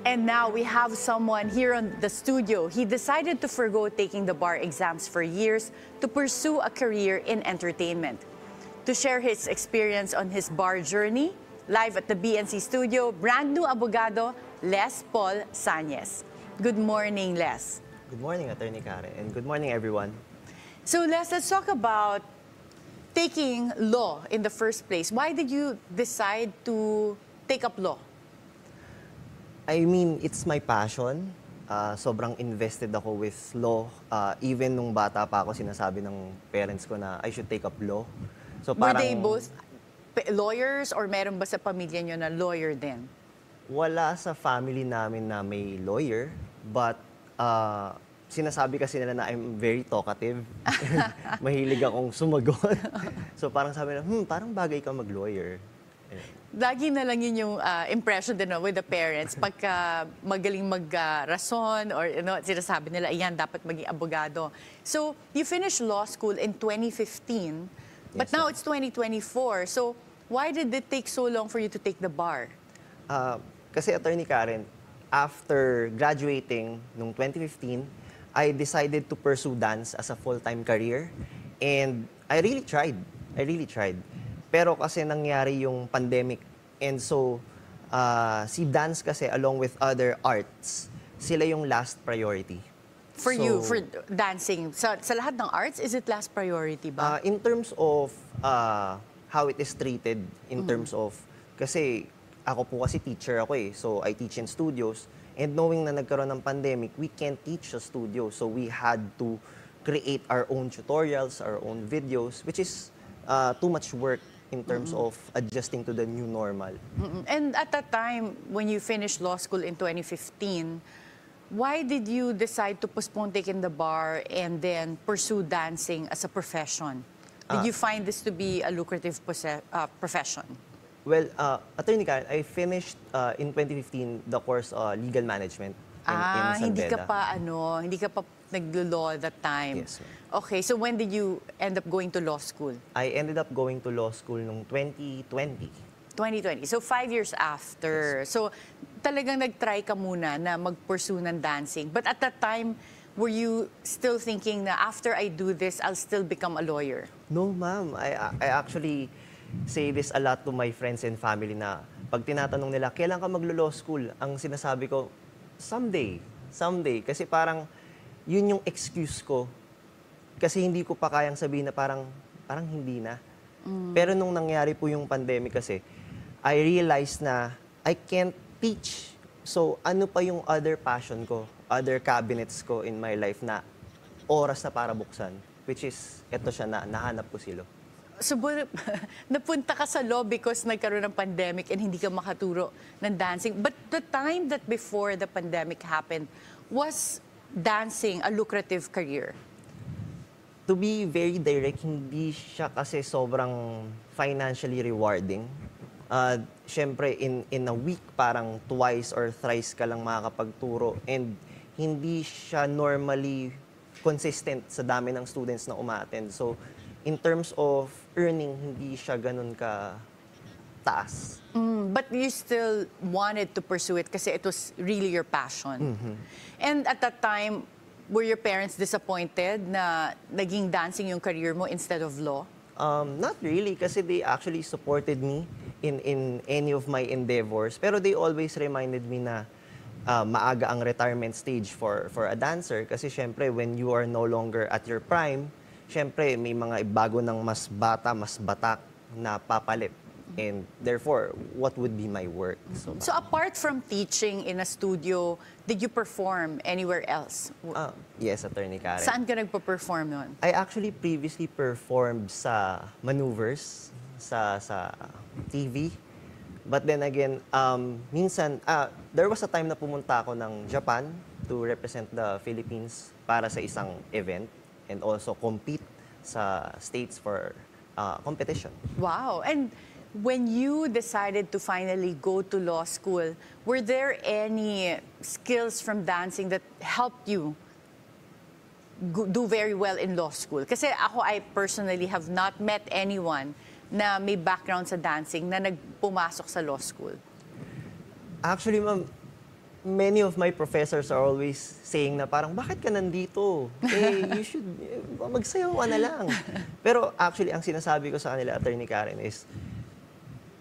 And now we have someone here on the studio. He decided to forgo taking the bar exams for years to pursue a career in entertainment. To share his experience on his bar journey, live at the BNC studio, brand new abogado, Les Paul Sañez. Good morning, Les. Good morning, Attorney Karen, and good morning, everyone. So Les, let's talk about taking law in the first place. Why did you decide to take up law? I mean, it's my passion. Sobrang invested ako with law. Even nung bata pa ako, sinasabi ng parents ko na I should take up law. So Were they both lawyers or meron ba sa pamilya nyo na lawyer din? Wala sa family namin na may lawyer, but sinasabi kasi nila na I'm very talkative. Mahilig akong sumagot. So parang sabi na, parang bagay ka mag-lawyer. Lagi na lang yun yung impression din with the parents. Pagka magaling mag-rason or sinasabi nila, ayan, dapat maging abogado. So, you finished law school in 2015, but Yes, now ma'am. it's 2024. So, why did it take so long for you to take the bar? Kasi Attorney Karen, after graduating nung 2015, I decided to pursue dance as a full-time career. And I really tried. Pero kasi nangyari yung pandemic. And so, si dance kasi along with other arts, sila yung last priority. For you, for dancing, sa lahat ng arts, is it last priority ba? In terms of how it is treated, in terms of, kasi ako po kasi teacher ako eh. So, I teach in studios. And knowing na nagkaroon ng pandemic, we can't teach sa studio. So, we had to create our own tutorials, our own videos, which is too much work in terms of adjusting to the new normal. And at that time, when you finished law school in 2015, why did you decide to postpone taking the bar and then pursue dancing as a profession? Did you find this to be a lucrative profession? Well, Attorney Karen, I finished in 2015 the course Legal Management in San hindi ka Beda. pa hindi ka pa nag-law that time. Yes, ma'am. Okay, so when did you end up going to law school? I ended up going to law school noong 2020. 2020. So 5 years after. So talagang nag-try ka muna na mag-pursue ng dancing. But at that time, were you still thinking na after I do this, I'll still become a lawyer? No, ma'am. I actually say this a lot to my friends and family na pag tinatanong nila, kailan ka maglo-law school? Ang sinasabi ko, someday. Kasi parang yun yung excuse ko. Kasi hindi ko pa kayang sabihin na parang hindi na. Pero nung nangyari po yung pandemic kasi, I realized na I can't teach. So ano pa yung other passion ko, other cabinets ko in my life na oras na para buksan, which is, eto siya na, nahanap ko silo. So, napunta ka sa law because nagkaroon ng pandemic and hindi ka makaturo ng dancing. But the time that before the pandemic happened, was dancing a lucrative career? To be very direct, hindi siya kasi sobrang financially rewarding. Siyempre, in a week, parang twice or thrice ka lang makakapagturo. And hindi siya normally consistent sa dami ng students na umaattend. So, in terms of earning, hindi siya ganun ka taas. But you still wanted to pursue it kasi it was really your passion. And at that time, were your parents disappointed na naging dancing yung career mo instead of law? Not really, kasi they actually supported me in any of my endeavors. Pero they always reminded me na maaga ang retirement stage for a dancer. Kasi syempre, when you are no longer at your prime, syempre, may mga bago ng mas bata, mas batak na papalit. And therefore, what would be my work? So apart from teaching in a studio, did you perform anywhere else? Yes, Attorney Karen. Saan ka nagpa-perform nun? I actually previously performed sa maneuvers, sa TV. But then again, minsan, there was a time na pumunta ako ng Japan to represent the Philippines para sa isang event and also compete sa States for competition. Wow. And when you decided to finally go to law school, were there any skills from dancing that helped you do very well in law school? Kasi ako, I personally have not met anyone na may background sa dancing na nagpumasok sa law school. Actually, ma'am, many of my professors are always saying na parang, bakit ka nandito? Eh, you should, magsayaw ka na lang. Pero actually, ang sinasabi ko sa kanila, Attorney Karen, is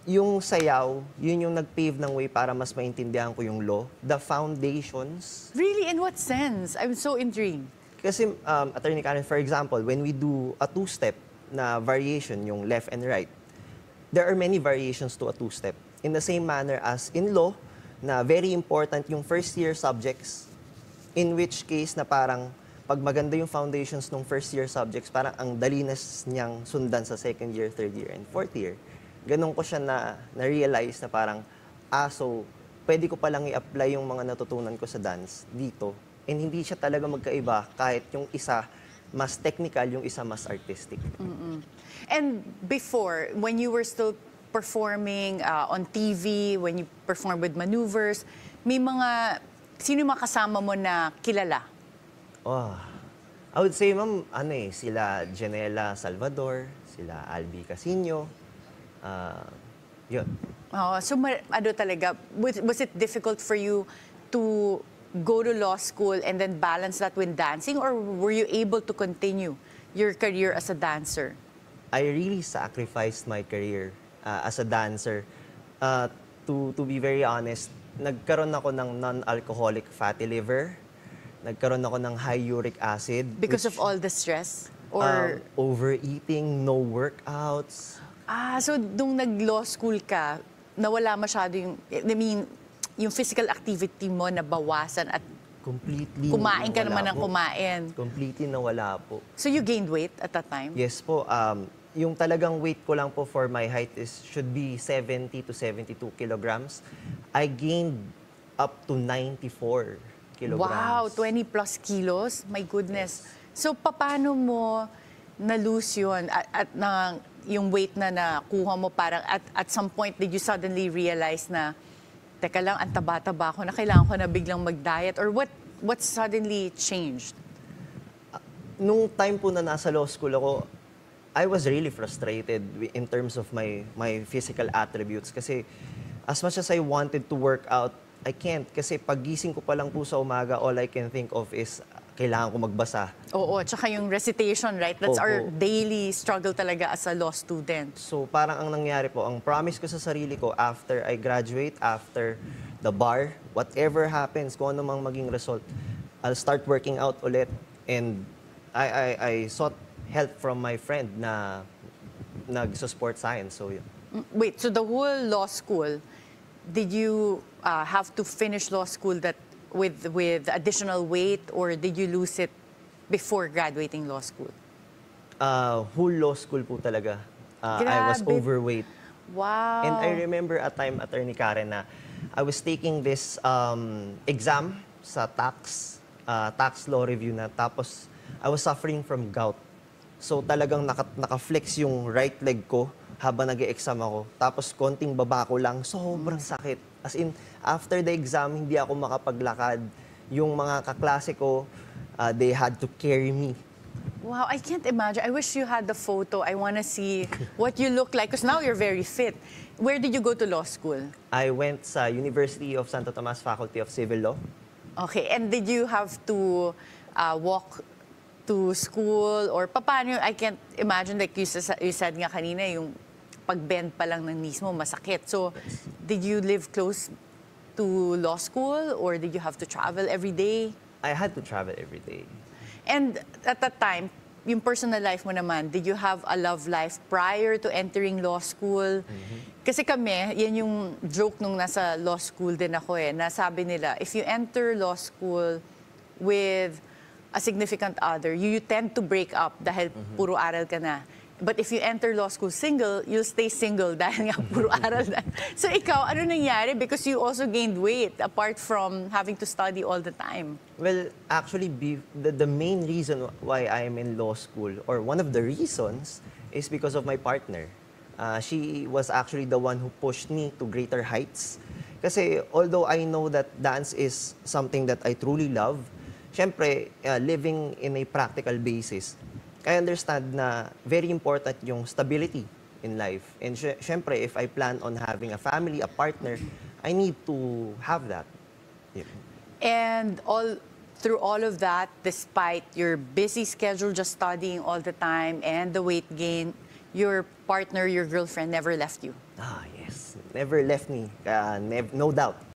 yung sayaw, yun yung nag-pave ng way para mas maintindihan ko yung law. The foundations. Really? In what sense? I'm so intrigued. Kasi, Attorney Karen, for example, when we do a two-step na variation, yung left and right, there are many variations to a two-step. In the same manner as in law, na very important yung first-year subjects, in which case na parang pag maganda yung foundations ng first-year subjects, parang ang dalinas niyang sundan sa second year, third year, and fourth year. Ganun ko siya na-realize na parang, so pwede ko palang i-apply yung mga natutunan ko sa dance dito. And hindi siya talaga magkaiba kahit yung isa mas technical, yung isa mas artistic. And before, when you were still performing on TV, when you perform with maneuvers, sino yung mga kasama mo na kilala? Oh, I would say, ma'am, sila Janela Salvador, sila Albi Casino, yun. So, talaga, was it difficult for you to go to law school and then balance that with dancing, or were you able to continue your career as a dancer? I really sacrificed my career as a dancer. To be very honest, nagkaroon ako ng non-alcoholic fatty liver. Nagkaroon ako ng high uric acid. Because of all the stress? Or overeating, no workouts. So nung nag-law school ka, nawala masyado yung physical activity mo nabawasan at completely kumain ka naman ng po. kumain. Completely nawala po. So you gained weight at that time? Yes po. Yung talagang weight ko lang po for my height should be 70 to 72 kilograms. I gained up to 94 kilograms. Wow, 20 plus kilos? My goodness. So paano mo na-lose yun? Yung weight na nakuha mo, parang at some point, did you suddenly realize na, teka lang, ang taba-taba ko na, kailangan ko na biglang mag-diet? Or what suddenly changed? Nung time po na nasa law school ako, I was really frustrated in terms of my physical attributes kasi as much as I wanted to work out, I can't kasi paggising ko pa lang po sa umaga, all I can think of is kailangan ko magbasa. Oo, tsaka yung recitation, right? That's our daily struggle talaga as a law student. So parang ang nangyari po, ang promise ko sa sarili ko after I graduate, after the bar, whatever happens, kung ano mang maging result, I'll start working out ulit. And I sought help from my friend na nag-sport science. So, yeah. Wait, so the whole law school, did you have to finish law school with additional weight, or did you lose it before graduating law school? Whole law school po talaga. I was Grabe. overweight. Wow. And I remember a time, Attorney Karen, na I was taking this exam sa tax law review na, tapos I was suffering from gout. So talagang naka-flex yung right leg ko habang nag-e-exam ako. Tapos konting baba ko lang, sobrang sakit. As in, after the exam, hindi ako makapaglakad. Yung mga kaklase ko, they had to carry me. Wow, I can't imagine. I wish you had the photo. I want to see what you look like, because now you're very fit. Where did you go to law school? I went sa University of Santo Tomas Faculty of Civil Law. Okay, and did you have to walk to school, or paano? I can't imagine, like you said nga kanina, yung pag-bend pa lang ng knees mo, masakit. So, did you live close to law school, or did you have to travel every day? I had to travel every day. And at that time, yung personal life mo naman, did you have a love life prior to entering law school? Kasi kami, yan yung joke nung nasa law school din ako na sabi nila, if you enter law school with a significant other, you tend to break up dahil puro aral ka na. But if you enter law school single, you'll stay single dahil nga puro aral na. So ikaw, ano nangyari? Because you also gained weight apart from having to study all the time. Well, actually, the main reason why I am in law school, or one of the reasons, is because of my partner. She was actually the one who pushed me to greater heights. Kasi although I know that dance is something that I truly love, syempre, living in a practical basis, I understand na very important yung stability in life. And syempre, if I plan on having a family, a partner, I need to have that. Yun. And through all of that, despite your busy schedule, just studying all the time and the weight gain, your partner, your girlfriend never left you. Yes. Never left me. No doubt.